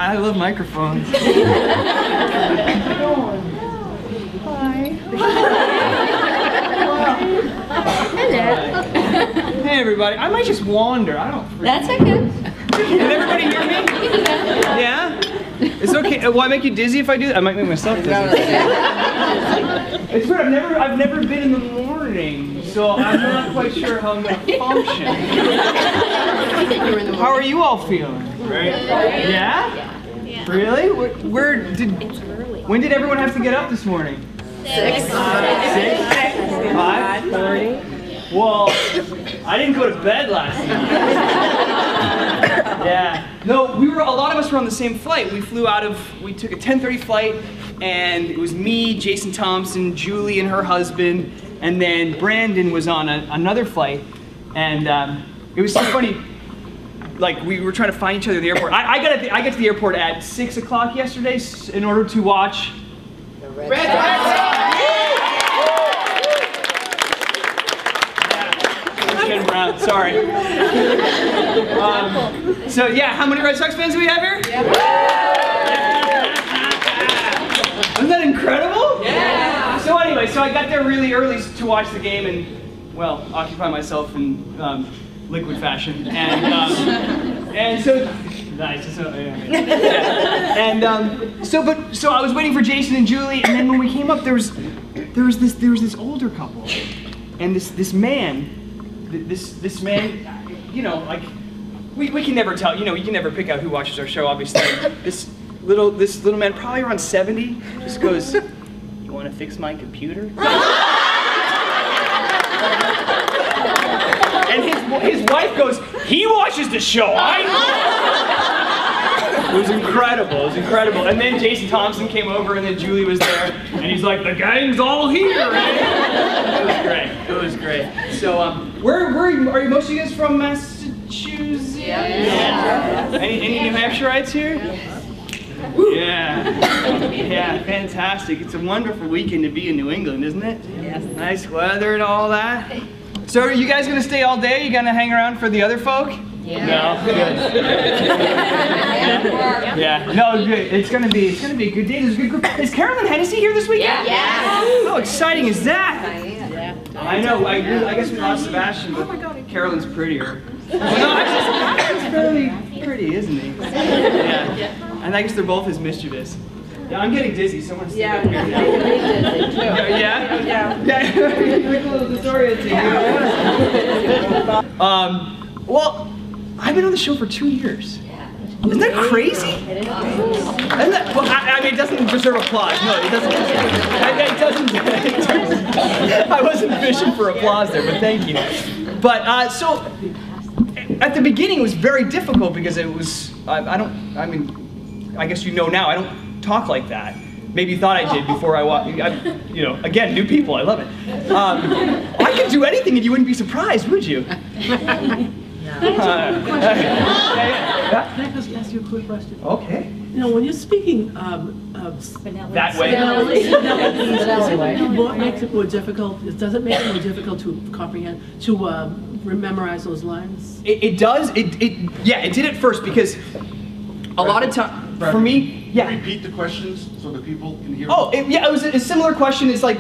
I love microphones. Hi. Hello. Hey everybody, I might just wander. I don't. That's okay. Can everybody hear me? Yeah? It's okay. Will I make you dizzy if I do that? I might make myself dizzy. It's weird. I've never been in the morning, so I'm not quite sure how I'm going to function. How are you all feeling? Right? Yeah? Really? When did everyone have to get up this morning? 6. 5:30. Well, I didn't go to bed last night. Yeah. No, a lot of us were on the same flight. We took a 10:30 flight, and it was me, Jason Thompson, Julie and her husband, and then Brandon was on another flight. And it was so funny. Like, we were trying to find each other at the airport. I got to the airport at 6 o'clock yesterday in order to watch the Red Sox. Around. Sorry. So yeah, how many Red Sox fans do we have here? Yeah. Isn't that incredible? Yeah. So anyway, I got there really early to watch the game and, well, occupy myself in liquid fashion. And so nice. So so I was waiting for Jason and Julie, and then when we came up, there was this older couple, and this man. This man, you know, like we can never tell. You know, you can never pick out who watches our show. Obviously, this little man, probably around 70, just goes, "You want to fix my computer?" And his wife goes, "He watches the show. I know." It was incredible. It was incredible. And then Jason Thompson came over, and then Julie was there, and he's like, "The gang's all here." It was great. It was great. So, where are you? Most of you guys from Massachusetts? Yeah. Any New Hampshireites here? Yeah. Yeah, fantastic. It's a wonderful weekend to be in New England, isn't it? Yes. Nice weather and all that. So, are you guys gonna stay all day? You gonna hang around for the other folk? Yeah. No. Good. Yeah. No. Good. It's gonna be a good day. There's a good group. Is Carolyn Hennessy here this weekend? Yeah. How exciting is that? I know. I guess we lost Sebastian, but Carolyn's prettier. Well, no, actually, he's fairly pretty, isn't he? Yeah. And I guess they're both as mischievous. Yeah, I'm getting dizzy. Someone stay up here. Yeah. You're a little disoriented. Well, I've been on the show for 2 years. Isn't that crazy? It is crazy. Well, I mean, it doesn't deserve applause. No, it doesn't. It doesn't. I wasn't fishing for applause there, but thank you. But so, at the beginning, it was very difficult because it was. I guess you know now. I don't talk like that. Maybe you thought I did before I walked. You know, again, new people. I love it. I could do anything, and you wouldn't be surprised, would you? Can I just ask you a quick question? Okay. You know, when you're speaking that way. What makes it more difficult? Does it make it more difficult to comprehend, to memorize those lines? It does. Yeah, it did at first because a lot of time for me. Yeah. Repeat the questions so the people can hear. Oh, it was a similar question. It's like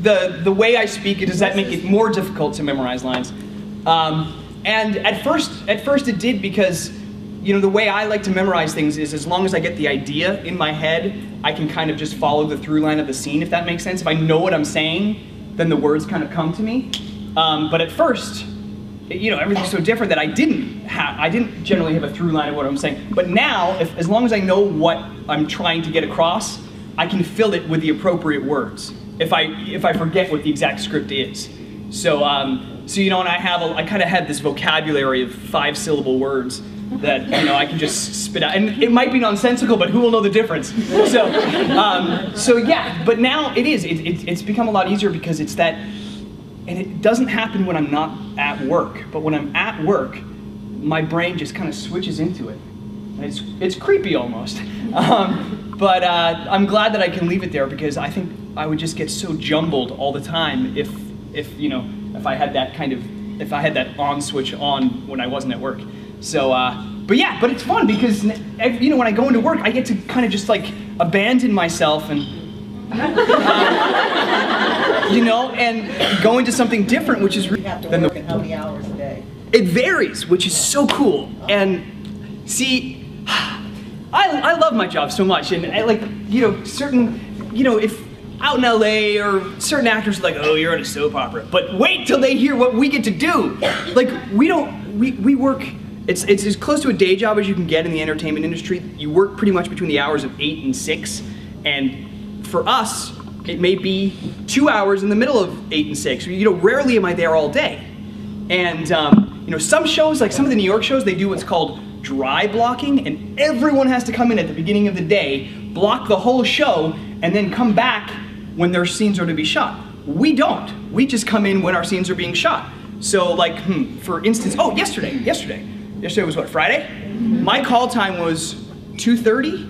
the way I speak. Does that make it more difficult to memorize lines? And at first it did because, you know, the way I like to memorize things is as long as I get the idea in my head, I can kind of just follow the through line of the scene, if that makes sense. If I know what I'm saying, then the words kind of come to me. But at first, you know, everything's so different that I didn't generally have a through line of what I'm saying. But now, as long as I know what I'm trying to get across, I can fill it with the appropriate words if I forget what the exact script is. So you know, and I kind of had this vocabulary of 5-syllable words that, you know, I can just spit out, and it might be nonsensical, but who will know the difference? So yeah, but now it's become a lot easier because it's that, and it doesn't happen when I'm not at work, but when I'm at work, my brain just kind of switches into it. It's creepy almost, but I'm glad that I can leave it there because I think I would just get so jumbled all the time if you know, if I had that on switch on when I wasn't at work. So But yeah, but it's fun because you know when I go into work, I get to kind of just like abandon myself and you know, and go into something different, which is You have to work how many hours a day? it varies, which is so cool. And see, I love my job so much, and I, like, you know, certain, you know, if out in LA or certain actors are like, oh, you're in a soap opera, but wait till they hear what we get to do. Like, we work, it's as close to a day job as you can get in the entertainment industry. You work pretty much between the hours of 8 and 6, and for us, it may be 2 hours in the middle of 8 and 6. You know, rarely am I there all day. And you know, some shows, like some of the New York shows, they do what's called dry blocking, and everyone has to come in at the beginning of the day, block the whole show, and then come back when their scenes are to be shot. We don't. We just come in when our scenes are being shot. So like, for instance, oh, yesterday was what, Friday? My call time was 2:30,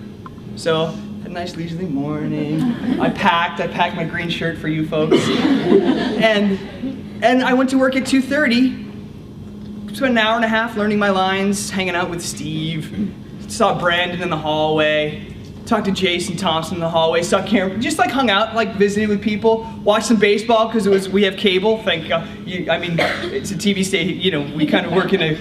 so a nice leisurely morning. I packed my green shirt for you folks, and I went to work at 2:30. Spent an hour and a half learning my lines, hanging out with Steve. Saw Brandon in the hallway. Talked to Jason Thompson in the hallway. Saw Cameron. Just like hung out, like visited with people. Watched some baseball because we have cable. Thank God. I mean, it's a TV station. You know, we kind of work in a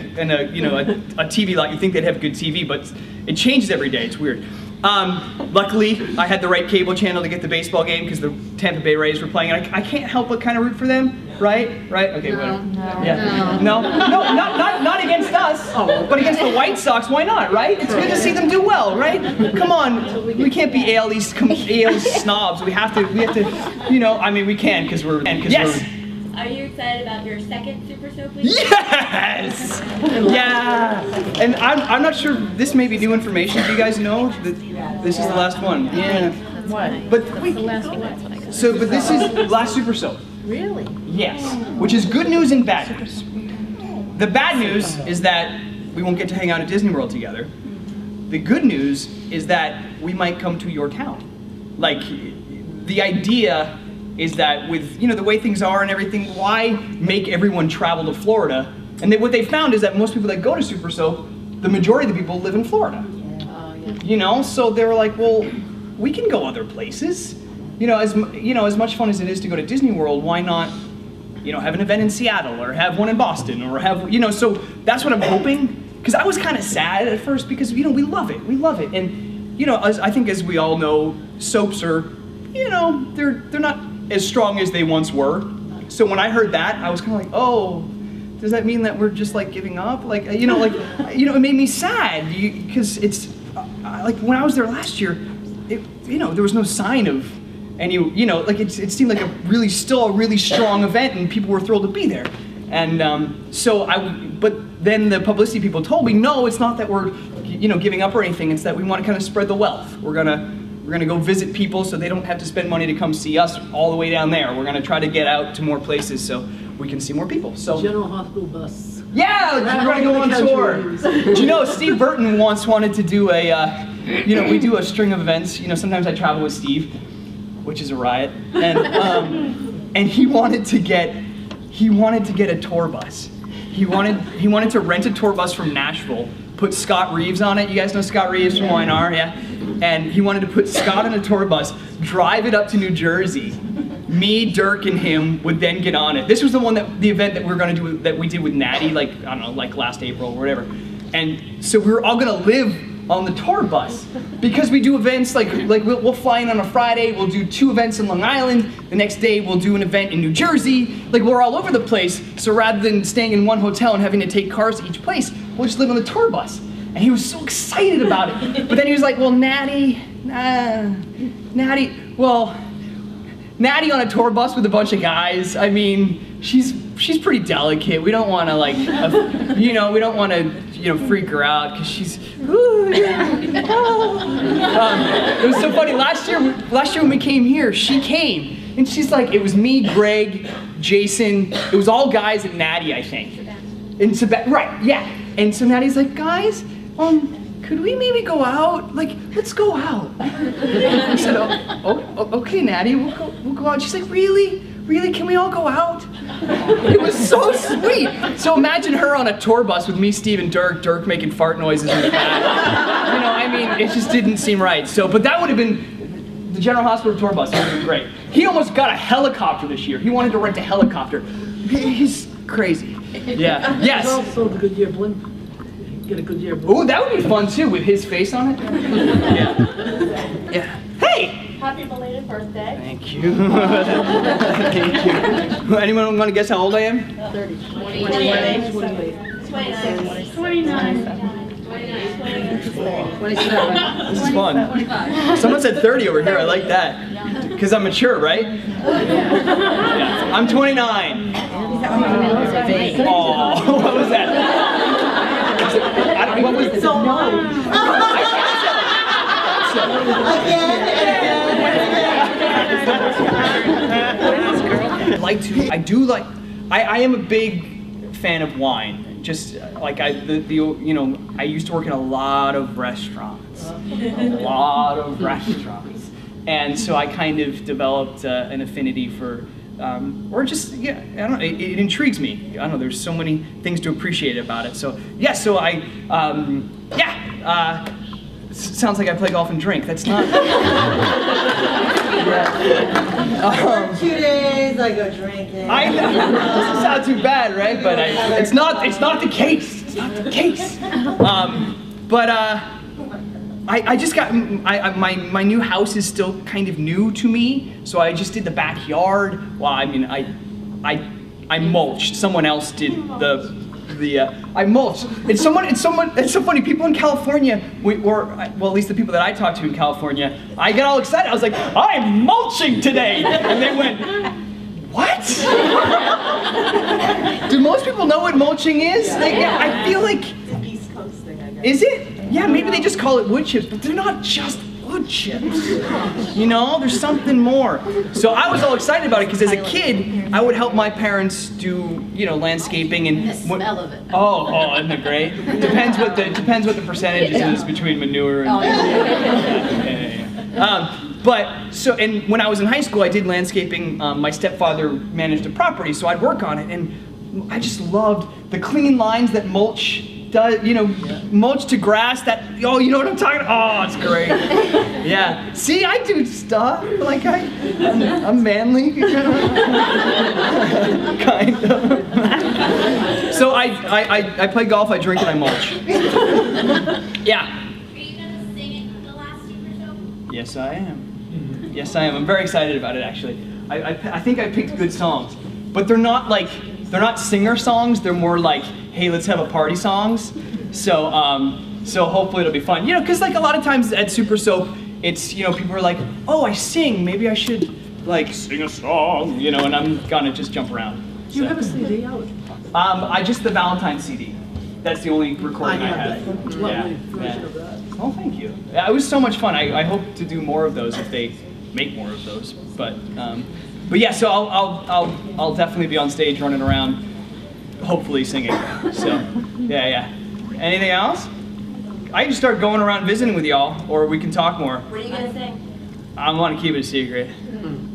you know a TV lot. You think they'd have good TV, but it changes every day. It's weird. Luckily, I had the right cable channel to get the baseball game because the Tampa Bay Rays were playing. And I can't help but kind of root for them, right? Right? Okay, whatever. Yeah. No, not against us, but against the White Sox. Why not, right? It's good to see them do well, right? Come on, we can't be AL East snobs. We have to, you know. I mean, we can because we're. Yes. Are you excited about your second Super Soap Week? Yes! Yeah! And I'm not sure, this may be new information. Do you guys know that this is the last one? Yeah. What? But That's the last one. So, but this is last Super Soap. Really? Yes. Which is good news and bad news. The bad news is that we won't get to hang out at Disney World together. The good news is that we might come to your town. Like, the idea is that with, you know, the way things are and everything, why make everyone travel to Florida? And what they found is that most people that go to Super Soap, the majority of the people live in Florida. You know, so they were like, well, we can go other places. You know, as much fun as it is to go to Disney World, why not, you know, have an event in Seattle or have one in Boston or have, you know, so that's what I'm hoping. Because I was kind of sad at first because, you know, we love it. And, you know, I think as we all know, soaps are, you know, they're not as strong as they once were. So when I heard that, I was kind of like, oh, does that mean that we're just like giving up? Like, you know, it made me sad because it's like when I was there last year, you know, there was no sign of any, you know, like it seemed like still a really strong event and people were thrilled to be there. And but then the publicity people told me, no, it's not that we're, you know, giving up or anything. It's that we want to kind of spread the wealth. We're gonna go visit people so they don't have to spend money to come see us all the way down there. We're gonna try to get out to more places so we can see more people. So General Hospital bus. Yeah, we're gonna go on tour. Do you know Steve Burton once wanted to do a, you know, we do a string of events. You know, sometimes I travel with Steve, which is a riot, and he wanted to get a tour bus. He wanted to rent a tour bus from Nashville, put Scott Reeves on it. You guys know Scott Reeves from YNR, yeah? And he wanted to put Scott on a tour bus, drive it up to New Jersey. Me, Dirk, and him would then get on it. This was the event that we were going to do, that we did with Natty, like, I don't know, like last April or whatever. And so we were all going to live on the tour bus because we do events like we'll fly in on a Friday, we'll do 2 events in Long Island, the next day we'll do an event in New Jersey. Like, we're all over the place, so rather than staying in one hotel and having to take cars to each place, we'll just live on the tour bus. And he was so excited about it. But then he was like, well, Natty on a tour bus with a bunch of guys, I mean, she's pretty delicate. We don't want to, like, you know, we don't want to, you know, freak her out because she's, ooh, yeah. It was so funny. Last year when we came here, she came and she's like, it was me, Greg, Jason, it was all guys and Natty, I think. And right, yeah. And so Natty's like, guys, could we maybe go out? Like, let's go out. I said, oh, okay, Natty, we'll go out. She's like, really? really, can we all go out? It was so sweet. So imagine her on a tour bus with me, Steve, and Dirk making fart noises in the back. You know, I mean, it just didn't seem right. So, but that would have been, the General Hospital tour bus would have been great. He almost got a helicopter this year. He wanted to rent a helicopter. He's crazy. Yeah, yes. There's also the Goodyear blimp. Get a Goodyear blimp. Ooh, that would be fun too, with his face on it. Yeah. Yeah. Hey! Happy belated birthday. Thank you. Thank you. Anyone want to guess how old I am? 30. 29. 27. This is fun. Someone said 30 over here. I like that. Because I'm mature, right? Yeah. I'm 29. Oh, what was that? What was So I am a big fan of wine. Just like I used to work in a lot of restaurants. And so I kind of developed an affinity for, or just, yeah, I don't know, it intrigues me. I don't know, there's so many things to appreciate about it. So, yeah, so sounds like I play golf and drink. That's not. For 2 days I go drinking. I know. Doesn't sound too bad, right? But it's not the case. It's not the case. I just got my new house is still kind of new to me, so I just did the backyard. Well, I mean, I mulched. Someone else did I mulched. It's so funny. People in California, well, at least the people that I talked to in California, I get all excited. I was like, I'm mulching today, and they went, what? Do most people know what mulching is? Yeah. I feel like. It's an East Coast thing, I guess. Is it? Yeah, maybe they just call it wood chips, but they're not just wood chips. You know, there's something more. So I was all excited about it because as a kid, I would help my parents do, landscaping and The smell of it. Oh, isn't it great? Depends what the percentages is between manure and. And when I was in high school, I did landscaping. My stepfather managed a property, so I'd work on it, and I just loved the clean lines that mulch does. Mulch to grass. You know what I'm talking about? Oh, it's great. Yeah. See, I do stuff like I'm manly, kind of. So I play golf, I drink, and I mulch. Yeah. Are you gonna sing it the last Super Soap? Yes, I am. Yes, I am. I'm very excited about it, actually. I think I picked good songs, but they're not singer songs. They're more like, hey, let's have a party songs. So hopefully it'll be fun. Because like a lot of times at Super Soap, it's people are like, oh, I sing. Maybe I should sing a song. And I'm gonna just jump around. Do you have a CD out? Just the Valentine CD. That's the only recording I have. Lovely version of that. Oh, thank you. Yeah, it was so much fun. I hope to do more of those if they make more of those. But yeah, so I'll definitely be on stage running around, hopefully singing. So yeah. Anything else? I can start going around visiting with y'all, or we can talk more. What are you gonna sing? I want to keep it a secret.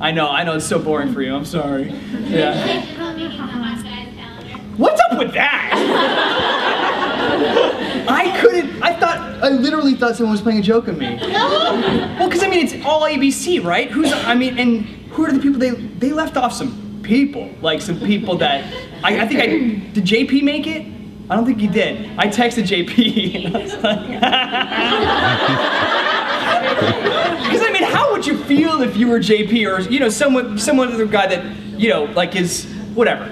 I know it's so boring for you. I'm sorry. Yeah. What's up with that? I literally thought someone was playing a joke on me. Well, because it's all ABC, right? And who are the people they left off some people that did JP make it? I don't think he did. I texted JP and I was like, because how would you feel if you were JP or some other guy that is whatever,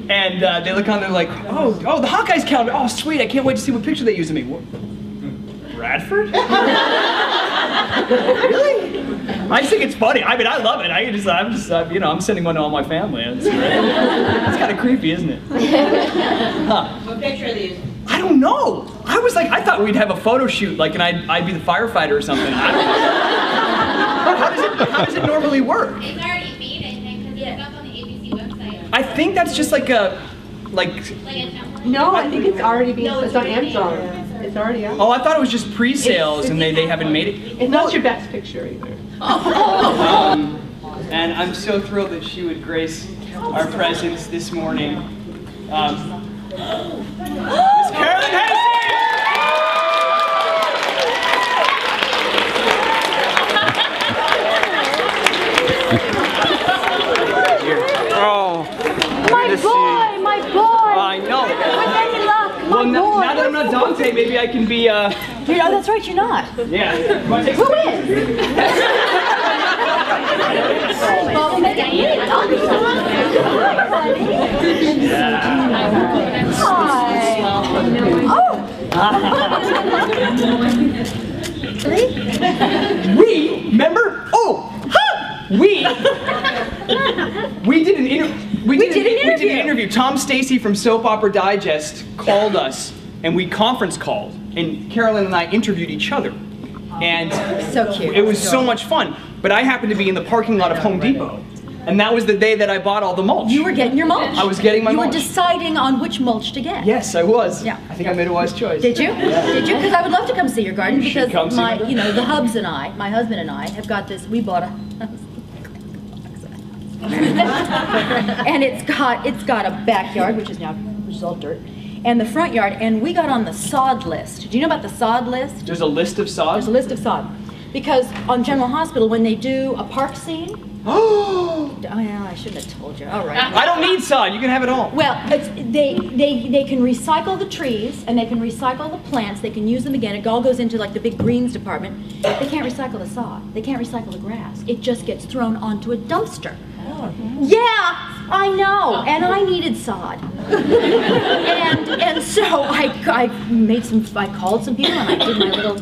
and they look on, they're like, oh, the Hawkeyes calendar. Oh, sweet! I can't wait to see what picture they use of me. Bradford? Really? I just think it's funny. I love it. I'm sending one to all my family. It's great. It's kind of creepy, isn't it? Huh. What picture are these? I don't know. I thought we'd have a photo shoot, and I'd be the firefighter or something. I don't know. How does it normally work? It's already made, I think, because it's up on the ABC website. I think that's just like a template? No, I think it's already being, it's on Amazon. It's already out. Oh, I thought it was just pre-sales and they haven't made it. It's not your best picture either. and I'm so thrilled that she would grace our presence this morning. Miss Carolyn Hesse! Oh, my boy! I know. With any luck, my Well, boy! now that I'm not Dante, maybe I can be, Oh, that's right, you're not. yeah. Who is? Well, make it me. I'll be Hi. Oh! We, remember? Oh, we did an interview. Tom Stacy from Soap Opera Digest called us, and we conference called, and Carolyn and I interviewed each other. And So cute. it was so much fun. But I happened to be in the parking lot of Home Depot, and that was the day that I bought all the mulch. You were getting your mulch. I was getting my mulch. You were deciding on which mulch to get. Yes, I was. Yeah. I think I made a wise choice. Did you? Did you? Because I would love to come see your garden You should because come see my garden. the hubs and I, my husband and I, have got this. We bought a. And it's got a backyard, which is all dirt, and the front yard, and we got on the sod list. Do you know about the sod list? There's a list of saws? There's a list of sod. Because on General Hospital, when they do a park scene, Oh, yeah, I shouldn't have told you. All right. I don't need sod. You can have it all. Well, they can recycle the trees and they can recycle the plants. They can use them again. It all goes into like the big greens department. They can't recycle the sod. They can't recycle the grass. It just gets thrown onto a dumpster. Yeah, I know, and I needed sod. and so I called some people and I did my little,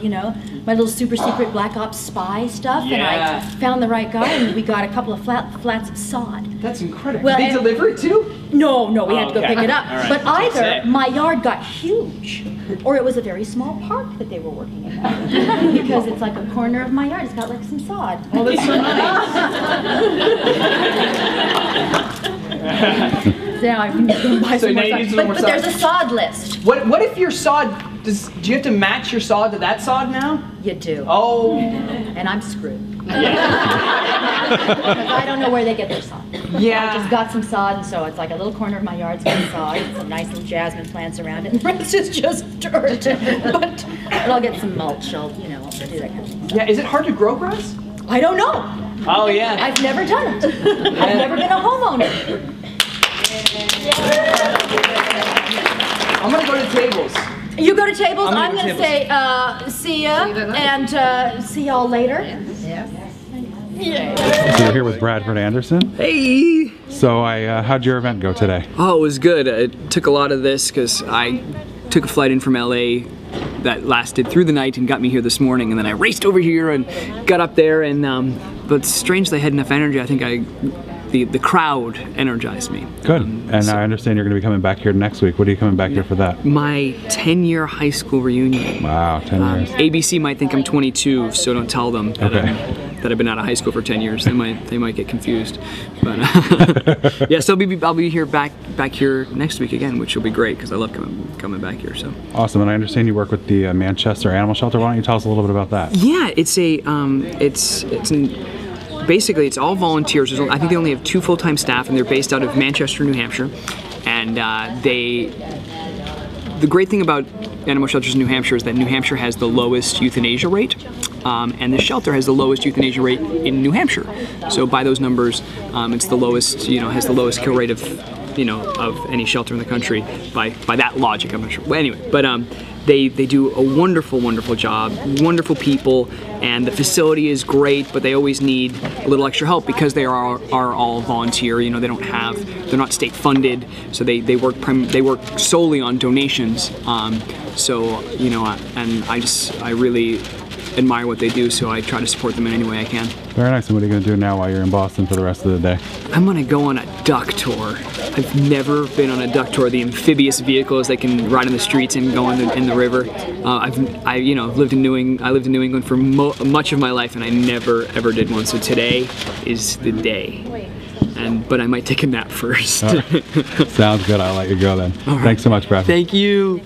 my little super secret black ops spy stuff, and I found the right guy and we got a couple of flats of sod. That's incredible. Well, Did they deliver it too? No, we had to go okay. pick it up. All right, But that's what I either say. my yard got huge, or it was a very small park that they were working in. Because it's like a corner of my yard. It's got like some sod. Oh, that's so nice. So now I can go buy So some now more you sod. need some more But sod. there's a sod list. What if your sod, do you have to match your sod to that sod now? You do. Oh. And I'm screwed. Because I don't know where they get their sod. Yeah. I just got some sod, and so it's like a little corner of my yard's got sod, and some nice little jasmine plants around it, and the rest is just dirt. But I'll get some mulch, I'll do that kind of thing. Yeah, is it hard to grow grass? I don't know. Oh, yeah. I've never done it. I've never been a homeowner. I'm going to go to tables. You go to tables, I'm I'm gonna going go to to say see ya, and see y'all later. So we're here with Bradford Anderson. Hey! So how'd your event go today? Oh, it was good. It took a lot of this because I took a flight in from LA that lasted through the night and got me here this morning, and then I raced over here and got up there, and but strangely I had enough energy. I think the crowd energized me. Good. And I understand you're going to be coming back here next week. What are you coming back here for that? My 10-year high school reunion. Wow, 10 years. ABC might think I'm 22, so don't tell them that, that I've been out of high school for 10 years. They might get confused. But yes, I'll be here back here next week again, which will be great because I love coming back here. So awesome. And I understand you work with the Manchester Animal Shelter. Why don't you tell us a little bit about that? Yeah, basically it's all volunteers. I think they only have 2 full-time staff, and they're based out of Manchester, New Hampshire. And the great thing about animal shelters in New Hampshire is that New Hampshire has the lowest euthanasia rate, and the shelter has the lowest euthanasia rate in New Hampshire. So by those numbers, it's the lowest, has the lowest kill rate of any shelter in the country by that logic. I'm not sure. Well, anyway, but they do a wonderful, wonderful job, wonderful people, and the facility is great, but they always need a little extra help because they are all volunteer. They're not state funded, so they work solely on donations. And I really admire what they do, so I try to support them in any way I can. Very nice. And what are you going to do now while you're in Boston for the rest of the day? I'm going to go on a duck tour. I've never been on a duck tour. The amphibious vehicles they can ride in the streets and go in the river. I lived in New England for much of my life, and I never ever did one. So today is the day. But I might take a nap first. Sounds good. I'll let you go then. All right. Thanks so much, Bradford. Thank you.